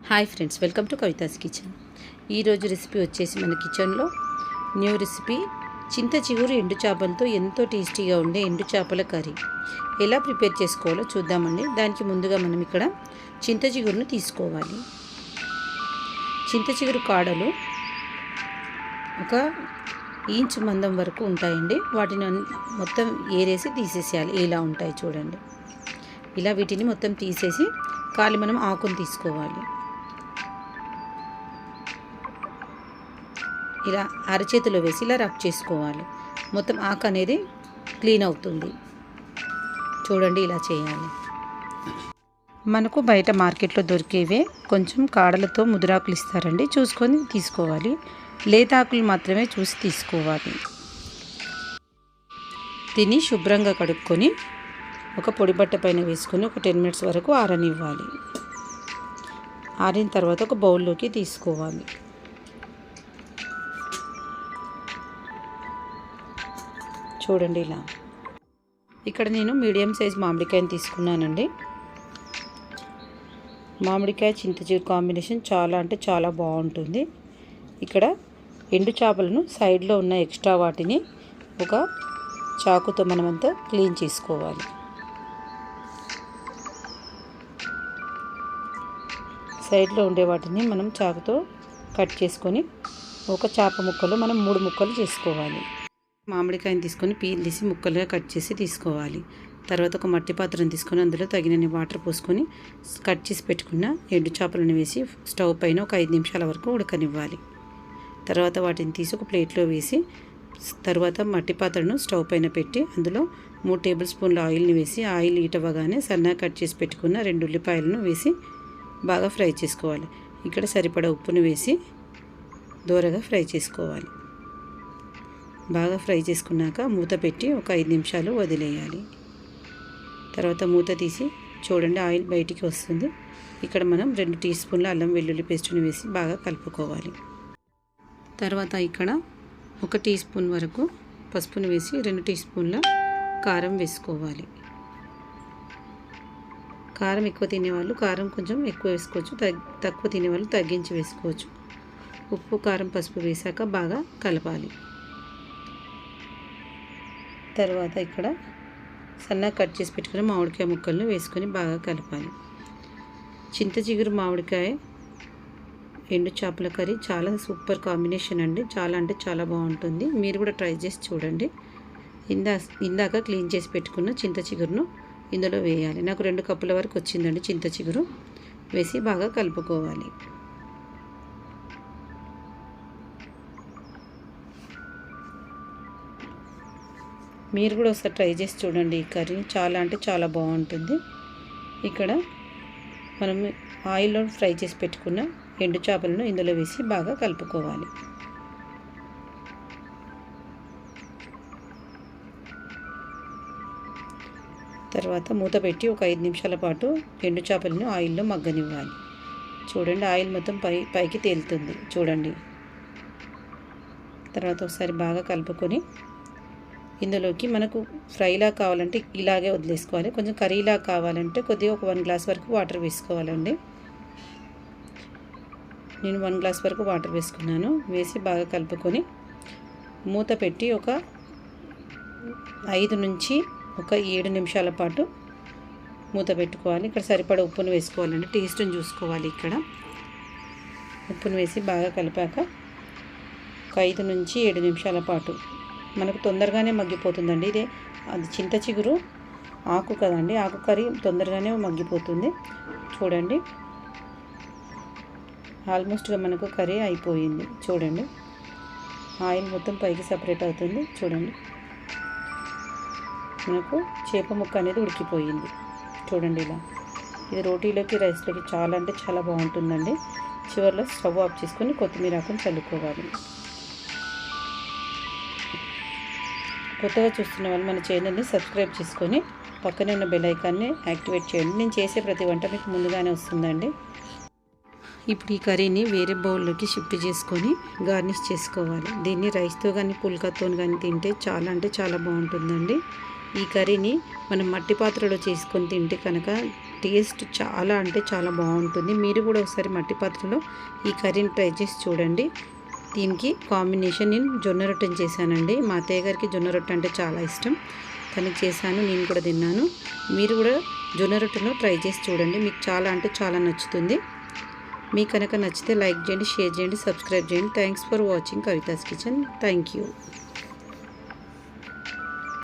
Hi friends, welcome to Kavitha's kitchen. ఈరోజు recipe వచ్చేసి మన కిచెన్లో న్యూ రెసిపీ చింత చిగురు ఎండు చేపలతో ఎంతో టేస్టీగా ఉండే ఎండు చేపల కర్రీ ఎలా ప్రిపేర్ చేసుకోవాలో చూద్దామండి. దానికి ముందుగా మనం ఇక్కడ చింత చిగురును తీసుకోవాలి. చింత చిగురు కాడలు ఒక ఇంచు మందం వరకు ఉంటాయండి. వాటిని మొత్తం ఏరేసి తీసేసేయాలి. ఇలా ఉంటాయి చూడండి. ఇలా వీటిని మొత్తం తీసేసి కాలి మనం ఆకును తీసుకోవాలి. ఇలా అరచేతిలో వేసి ఇలా రబ్ చేసుకోవాలి. మొత్తం ఆకు అనేది క్లీన్ అవుతుంది. చూడండి, ఇలా చేయాలి. మనకు బయట మార్కెట్లో దొరికేవే కొంచెం కాడలతో ముదురాకులు ఇస్తారండి, చూసుకొని తీసుకోవాలి. లేతాకులు మాత్రమే చూసి తీసుకోవాలి. దీన్ని శుభ్రంగా కడుక్కొని ఒక పొడి బట్ట పైన వేసుకొని ఒక 10 minutes వరకు ఆరనివ్వాలి. ఆరిన తర్వాత ఒక బౌల్లోకి తీసుకోవాలి. చూడండి, ఇలా ఇక్కడ నేను మీడియం సైజ్ మామిడికాయని తీసుకున్నానండి. మామిడికాయ చింతచిగురు కాంబినేషన్ చాలా అంటే చాలా బాగుంటుంది. ఇక్కడ ఎండు చేపలను సైడ్లో ఉన్న ఎక్స్ట్రా వాటిని ఒక చాకుతో మనమంతా క్లీన్ చేసుకోవాలి. సైడ్లో ఉండే వాటిని మనం చాకుతో కట్ చేసుకొని ఒక చేప ముక్కలు మనం 3 ముక్కలు చేసుకోవాలి. మామిడికాయని తీసుకొని పీల్ తీసి ముక్కలుగా కట్ చేసి తీసుకోవాలి. తర్వాత ఒక మట్టి పాత్రను తీసుకొని అందులో తగినన్ని వాటర్ పోసుకొని కట్ చేసి పెట్టుకున్న ఎండు చేపలను వేసి స్టవ్ పైన ఒక 5 నిమిషాల వరకు ఉడకనివ్వాలి. తర్వాత వాటిని తీసి ఒక ప్లేట్లో వేసి తర్వాత మట్టి పాత్రను స్టవ్ పైన పెట్టి అందులో 3 టేబుల్ స్పూన్ల ఆయిల్ని వేసి ఆయిల్ హీట్ అవ్వగానే సన్నగా కట్ చేసి పెట్టుకున్న 2 ఉల్లిపాయలను వేసి బాగా ఫ్రై చేసుకోవాలి. ఇక్కడ సరిపడా ఉప్పును వేసి దోరగా ఫ్రై చేసుకోవాలి. బాగా ఫ్రై చేసుకున్నాక మూత పెట్టి ఒక 5 నిమిషాలు వదిలేయాలి. తర్వాత మూత తీసి చూడండి, ఆయిల్ బయటికి వస్తుంది. ఇక్కడ మనం 2 టీ స్పూన్ల అల్లం వెల్లుల్లి పేస్ట్ని వేసి బాగా కలుపుకోవాలి. తర్వాత ఇక్కడ 1 టీ స్పూన్ వరకు పసుపుని వేసి 2 టీ స్పూన్ల కారం వేసుకోవాలి. కారం ఎక్కువ తినేవాళ్ళు కారం కొంచెం ఎక్కువ వేసుకోవచ్చు, తక్కువ తినేవాళ్ళు తగ్గించి వేసుకోవచ్చు. ఉప్పు, కారం, పసుపు వేసాక బాగా కలపాలి. తర్వాత ఇక్కడ సన్నగా కట్ చేసి పెట్టుకుని మామిడికాయ ముక్కలను వేసుకొని బాగా కలపాలి. చింత చిగురు మామిడికాయ ఎండు చేపల కర్రీ చాలా సూపర్ కాంబినేషన్ అండి. చాలా అంటే చాలా బాగుంటుంది. మీరు కూడా ట్రై చేసి చూడండి. ఇందాక క్లీన్ చేసి పెట్టుకున్న చింత చిగురును ఇందులో వేయాలి. నాకు 2 కప్పుల వరకు వచ్చిందండి చింత చిగురు. వేసి బాగా కలుపుకోవాలి. మీరు కూడా ఒకసారి ట్రై చేసి చూడండి. ఈ కర్రీ చాలా అంటే చాలా బాగుంటుంది. ఇక్కడ మనం ఆయిల్లో ఫ్రై చేసి పెట్టుకున్న ఎండు చేపలను ఇందులో వేసి బాగా కలుపుకోవాలి. తర్వాత మూత పెట్టి ఒక 5 నిమిషాల పాటు ఎండు చేపలను ఆయిల్లో మగ్గనివ్వాలి. చూడండి, ఆయిల్ మొత్తం పైకి తేలుతుంది చూడండి. తర్వాత ఒకసారి బాగా కలుపుకొని ఇందులోకి మనకు ఫ్రైలా కావాలంటే ఇలాగే వదిలేసుకోవాలి. కొంచెం కర్రీలా కావాలంటే కొద్దిగా ఒక 1 గ్లాస్ వరకు వాటర్ వేసుకోవాలండి. నేను 1 గ్లాస్ వరకు వాటర్ వేసుకున్నాను. వేసి బాగా కలుపుకొని మూత పెట్టి ఒక 5 నుంచి ఒక 7 నిమిషాల పాటు మూత పెట్టుకోవాలి. ఇక్కడ సరిపడా ఉప్పును వేసుకోవాలండి. టేస్ట్ని చూసుకోవాలి. ఇక్కడ ఉప్పును వేసి బాగా కలిపాక ఒక 5 నుంచి 7 నిమిషాల పాటు మనకు తొందరగానే మగ్గిపోతుందండి. ఇదే అది చింత చిగురు ఆకు కదండి, ఆకు కర్రీ తొందరగానే మగ్గిపోతుంది. చూడండి, ఆల్మోస్ట్గా మనకు కర్రీ అయిపోయింది. చూడండి, ఆయిల్ మొత్తం పైకి సపరేట్ అవుతుంది. చూడండి, మనకు చేప ముక్క అనేది ఉడికిపోయింది. చూడండి, ఇలా ఇది రోటీలోకి రైస్లోకి చాలా అంటే చాలా బాగుంటుందండి. చివరిలో స్టవ్ ఆఫ్ చేసుకొని కొత్తిమీర ఆకుని చల్లుకోవాలి. కొత్తగా చూస్తున్న వాళ్ళు మన ఛానల్ని సబ్స్క్రైబ్ చేసుకొని పక్కనే ఉన్న బెల్ ఐకాన్ని యాక్టివేట్ చేయండి. నేను చేసే ప్రతి వంట మీకు ముందుగానే వస్తుందండి. ఇప్పుడు ఈ కర్రీని వేరే బౌల్లోకి షిఫ్ట్ చేసుకొని గార్నిష్ చేసుకోవాలి. దీన్ని రైస్తో కానీ పుల్కాతో కానీ తింటే చాలా అంటే చాలా బాగుంటుందండి. ఈ కర్రీని మనం మట్టి పాత్రలో చేసుకొని తింటే కనుక టేస్ట్ చాలా అంటే చాలా బాగుంటుంది. మీరు కూడా ఒకసారి మట్టి పాత్రలో ఈ కర్రీని ట్రై చేసి చూడండి. దీనికి కాంబినేషన్ నేను జొన్న రొట్టెని చేశానండి. మా అత్తయ్య గారికి జొన్న రొట్టె అంటే చాలా ఇష్టం. తనకి చేశాను, నేను కూడా తిన్నాను. మీరు కూడా జొన్న రొట్టెను ట్రై చేసి చూడండి, మీకు చాలా అంటే చాలా నచ్చుతుంది. మీకు కనుక నచ్చితే లైక్ చేయండి, షేర్ చేయండి, సబ్స్క్రైబ్ చేయండి. Thanks for watching Kavitha's kitchen. Thank you.